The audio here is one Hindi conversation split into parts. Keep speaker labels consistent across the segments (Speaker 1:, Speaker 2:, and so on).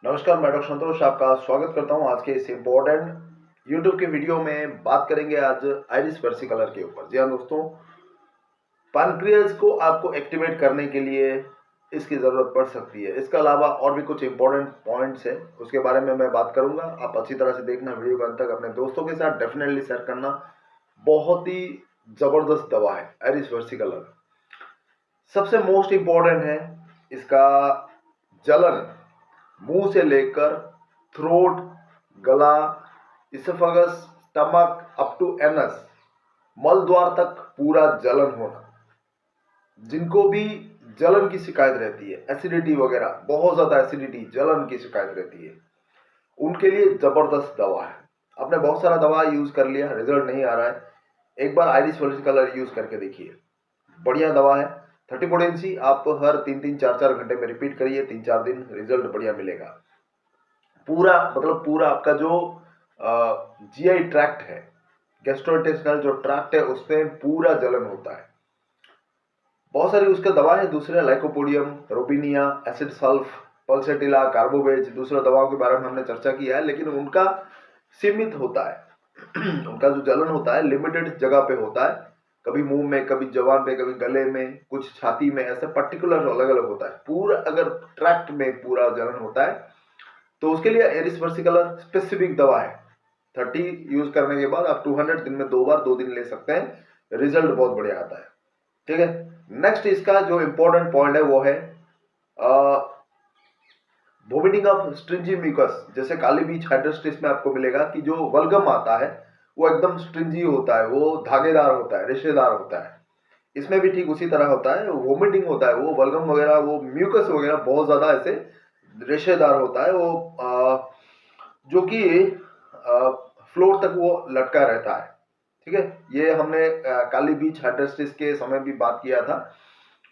Speaker 1: नमस्कार, मैं डॉक्टर संतोष आपका स्वागत करता हूं आज के इस इम्पोर्टेंट यूट्यूब के वीडियो में। बात करेंगे आज आइरिस versicolor के ऊपर। जी हाँ दोस्तों, पैनक्रियाज को आपको एक्टिवेट करने के लिए इसकी ज़रूरत पड़ सकती है। इसके अलावा और भी कुछ इंपॉर्टेंट पॉइंट्स हैं, उसके बारे में मैं बात करूंगा। आप अच्छी तरह से देखना वीडियो को अंत तक, अपने दोस्तों के साथ डेफिनेटली शेयर करना। बहुत ही ज़बरदस्त दवा है आइरिस versicolor। सबसे मोस्ट इम्पॉर्टेंट है इसका जलन, मुंह से लेकर थ्रोट, गला, oesophagus, stomach up to anus, मल द्वार तक पूरा जलन होना। जिनको भी जलन की शिकायत रहती है, एसिडिटी वगैरह, बहुत ज्यादा एसिडिटी, जलन की शिकायत रहती है, उनके लिए जबरदस्त दवा है। आपने बहुत सारा दवा यूज कर लिया, रिजल्ट नहीं आ रहा है, एक बार आइरिस versicolor यूज करके देखिए। बढ़िया दवा है। 30 पोटेंसी आप हर 3-3, 4-4 घंटे में रिपीट करिए, 3-4 दिन, रिजल्ट बढ़िया मिलेगा। पूरा मतलब पूरा आपका जो जीआई ट्रैक्ट है, गैस्ट्रोइंटेस्टिनल जो ट्रैक्ट है, उसमें पूरा जलन होता है। बहुत सारी उसका दवा है दूसरे, lycopodium, robinia, acid sulph, pulsatilla, carbo veg, दूसरे दवाओं के बारे में हमने चर्चा किया है, लेकिन उनका सीमित होता है। उनका जो जलन होता है लिमिटेड जगह पे होता है, कभी मुंह में, कभी जबान पे, कभी गले में, कुछ छाती में, ऐसे पर्टिकुलर अलग अलग होता है। पूरा अगर ट्रैक्ट में पूरा जलन होता है तो उसके लिए आइरिस versicolor स्पेसिफिक दवा है। 30 यूज करने के बाद आप 200 दिन में 2 बार 2 दिन ले सकते हैं, रिजल्ट बहुत बढ़िया आता है। ठीक है। नेक्स्ट इसका जो इंपॉर्टेंट पॉइंट है वो है वोमिटिंग ऑफ स्ट्रिंजी म्यूकस। जैसे काली बीच हाइड्रोस्टिस में आपको मिलेगा कि जो वल्गम आता है वो एकदम स्ट्रिंजी होता है, वो धागेदार होता है, रेशेदार होता है। इसमें भी ठीक उसी तरह होता है, वोमिटिंग होता है, वो वल्गम वगैरह, वो म्यूकस वगैरह बहुत ज्यादा ऐसे रेशेदार होता है, वो जो कि फ्लोर तक वो लटका रहता है। ठीक है। ये हमने काली बीच हाइड्रोस्टिस के समय भी बात किया था।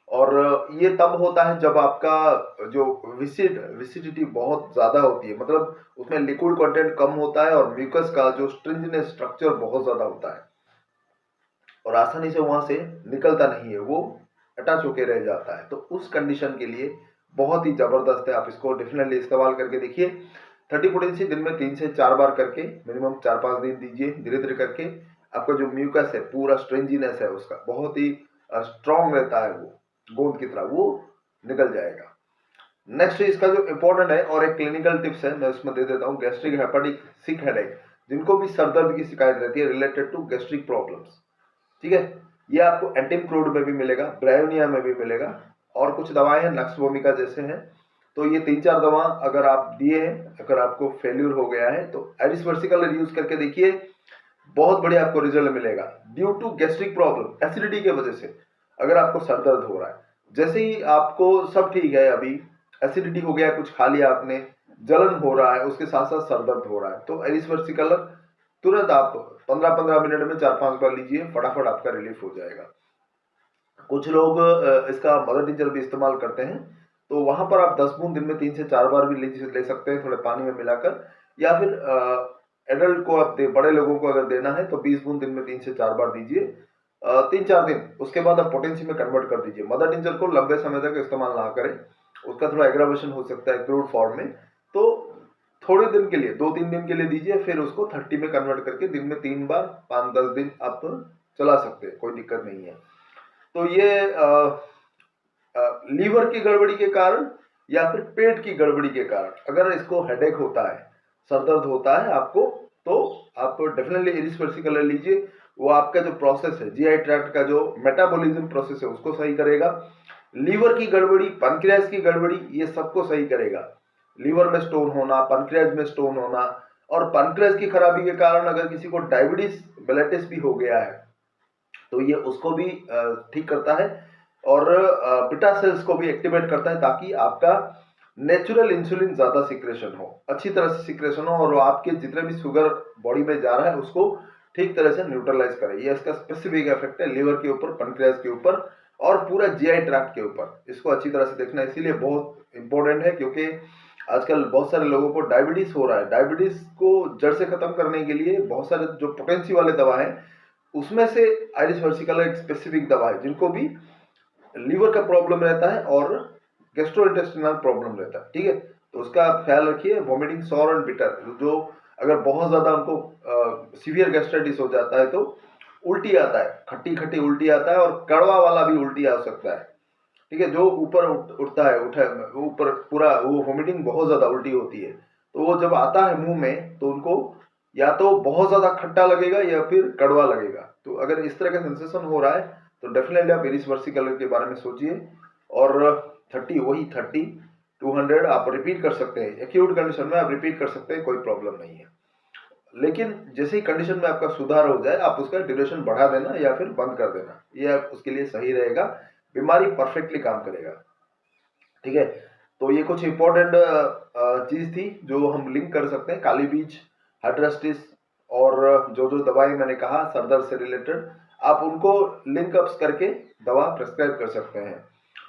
Speaker 1: और ये तब होता है जब आपका जो विसिडिटी बहुत ज्यादा होती है, मतलब उसमें लिक्विड कंटेंट कम होता है और म्यूकस का जो स्ट्रिंजेंट स्ट्रक्चर बहुत ज्यादा होता है और आसानी से वहां से निकलता नहीं है, वो अटैच होके रह जाता है। तो उस कंडीशन के लिए बहुत ही जबरदस्त है, आप इसको डेफिनेटली इस्तेमाल करके देखिए। 30 पोटेंसी दिन में 3 से 4 बार करके मिनिमम 4-5 दिन दीजिए, धीरे धीरे करके आपका जो म्यूकस है, पूरा स्ट्रेंजीनेस है उसका, बहुत ही स्ट्रांग रहता है, वो गोंद की तरह वो निकल जाएगा। नेक्स्ट इसका जो इंपॉर्टेंट है और एक क्लिनिकल टिप्स है, मैं उसमें दे देता हूँ। गैस्ट्रिक हेपेटिक सिक हेडेक, जिनको भी सर दर्द की शिकायत रहती है रिलेटेड टू गैस्ट्रिक प्रॉब्लम्स, ठीक है, ये आपको एंटीम्क्रोड में भी मिलेगा, ब्रायोनिया में भी मिलेगा, और कुछ दवाएं हैं नक्स वोमिका जैसे हैं। तो ये 3-4 दवा अगर आप दिए हैं, अगर आपको फेल्यूर हो गया है, तो आइरिस versicolor यूज करके देखिए, बहुत बढ़िया आपको रिजल्ट मिलेगा। Due to gastric problem, acidity के वजह से अगर आपको सर दर्द हो रहा है, जैसे ही आपको सब ठीक है, अभी एसिडिटी हो गया, कुछ खा लिया आपने, जलन हो रहा है, उसके साथ साथ सर दर्द हो रहा है, तो आइरिस versicolor तुरंत आप 15-15 मिनट में 4-5 बार लीजिए, फटाफट आपका रिलीफ हो जाएगा। कुछ लोग इसका मदर टिंचर भी इस्तेमाल करते हैं, तो वहां पर आप 10 बूंद दिन में 3 से 4 बार भी ले सकते हैं, थोड़े पानी में मिलाकर, या फिर एडल्ट को आप बड़े लोगों को अगर देना है तो 20 बूंद दिन में 3 से 4 बार दीजिए, 3-4 दिन, उसके बाद आप पोटेंसी में कन्वर्ट कर दीजिए। मदर टिंचर को लंबे समय तक इस्तेमाल ना करें, उसका थोड़ा एग्रावेशन हो सकता है क्रूड फॉर्म में, तो थोड़े दिन के लिए, 2-3 दिन के लिए दीजिए, फिर उसको 30 में कन्वर्ट करके दिन में 3 बार 5-10 दिन आप चला सकते हैं, कोई दिक्कत नहीं है। तो ये लीवर की गड़बड़ी के कारण या फिर पेट की गड़बड़ी के कारण अगर इसको हेडेक होता है, सर दर्द होता है आपको, तो आप डेफिनेटली आइरिस versicolor लीजिए। वो आपका जो प्रोसेस है, जीआई ट्रैक्ट का जो मेटाबॉलिज्म प्रोसेस है, उसको सही करेगा। लीवर की गड़बड़ी, पैनक्रियाज की गड़बड़ी, ये सबको सही करेगा। लीवर में स्टोन होना, पैनक्रियाज में स्टोन होना, और पैनक्रियाज की खराबी के कारण अगर किसी को डायबिटीज मेलिटस भी हो गया है, तो ये उसको भी ठीक करता है, और बीटा सेल्स को भी एक्टिवेट करता है, ताकि आपका नेचुरल इंसुलिन ज्यादा सिक्रेशन हो, अच्छी तरह से सिक्रेशन हो, और आपके जितने भी शुगर बॉडी में जा रहा है उसको ठीक तरह से न्यूट्रलाइज करे। ये इसका स्पेसिफिक इफेक्ट है लीवर के ऊपर, पैनक्रियाज के ऊपर, और पूरा जीआई ट्रैक्ट के ऊपर। इसको अच्छी तरह से देखना इसीलिए बहुत इंपॉर्टेंट है, क्योंकि आजकल बहुत सारे लोगों को डायबिटीज हो रहा है। डायबिटीज को जड़ से खत्म करने के लिए बहुत सारे जो पोटेंसी वाले दवा है, उसमें से आइरिस versicolor एक स्पेसिफिक दवा है। जिनको भी लीवर का प्रॉब्लम रहता है और गैस्ट्रोइंटेस्टिनल प्रॉब्लम रहता है, ठीक है, तो उसका आप ख्याल रखिए। वॉमिटिंग सॉर एंड बिटर, जो अगर बहुत ज़्यादा उनको सीवियर गैस्ट्राइटिस हो जाता है तो उल्टी आता है, खट्टी खट्टी उल्टी आता है, और कड़वा वाला भी उल्टी आ सकता है। ठीक है, जो ऊपर उठता है, ऊपर पूरा वो वॉमिटिंग बहुत ज़्यादा उल्टी होती है, तो वो जब आता है मुंह में तो उनको या तो बहुत ज़्यादा खट्टा लगेगा या फिर कड़वा लगेगा। तो अगर इस तरह का सेंसेशन हो रहा है तो डेफिनेटली आप इरिस वर्सिकलर के बारे में सोचिए। और 200 आप रिपीट कर सकते हैं, एक्यूट कंडीशन में आप रिपीट कर सकते हैं, कोई प्रॉब्लम नहीं है। लेकिन जैसे ही कंडीशन में आपका सुधार हो जाए आप उसका ड्यूरेशन बढ़ा देना या फिर बंद कर देना, ये उसके लिए सही रहेगा। बीमारी परफेक्टली काम करेगा। ठीक है, तो ये कुछ इंपॉर्टेंट चीज थी जो हम लिंक कर सकते हैं, काली बीज, हाइड्रास्टिस, और जो जो दवाई मैंने कहा सर दर्द से रिलेटेड, आप उनको लिंक अप्स करके दवा प्रेस्क्राइब कर सकते हैं।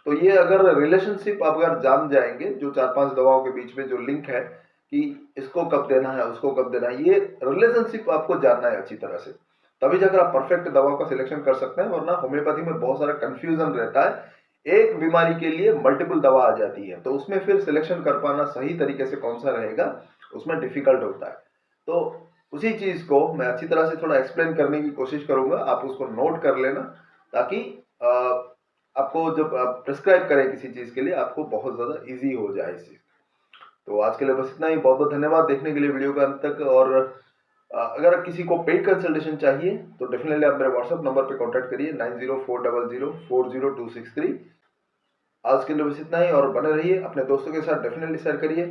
Speaker 1: तो ये अगर रिलेशनशिप आप अगर जान जाएंगे, जो 4-5 दवाओं के बीच में जो लिंक है कि इसको कब देना है उसको कब देना है, ये रिलेशनशिप आपको जानना है अच्छी तरह से, तभी जाकर आप परफेक्ट दवाओं का सिलेक्शन कर सकते हैं। वरना होम्योपैथी में बहुत सारा कंफ्यूजन रहता है, एक बीमारी के लिए मल्टीपल दवा आ जाती है, तो उसमें फिर सिलेक्शन कर पाना सही तरीके से कौन सा रहेगा उसमें डिफिकल्ट होता है। तो उसी चीज को मैं अच्छी तरह से थोड़ा एक्सप्लेन करने की कोशिश करूंगा, आप उसको नोट कर लेना, ताकि आपको जब आप प्रिस्क्राइब करें किसी चीज के लिए आपको बहुत ज्यादा इजी हो जाए इस चीज। तो आज के लिए बस इतना ही। बहुत बहुत धन्यवाद देखने के लिए वीडियो का अंत तक। और अगर किसी को पेड कंसल्टेशन चाहिए तो डेफिनेटली आप मेरे व्हाट्सएप नंबर पे कांटेक्ट करिए 9040040263। आज के लिए बस इतना ही, और बने रहिए, अपने दोस्तों के साथ डेफिनेटली शेयर करिए।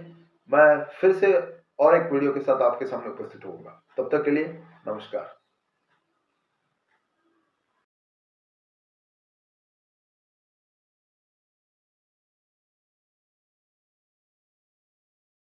Speaker 1: मैं फिर से और एक वीडियो के साथ आपके सामने उपस्थित होऊंगा। तब तक के लिए नमस्कार।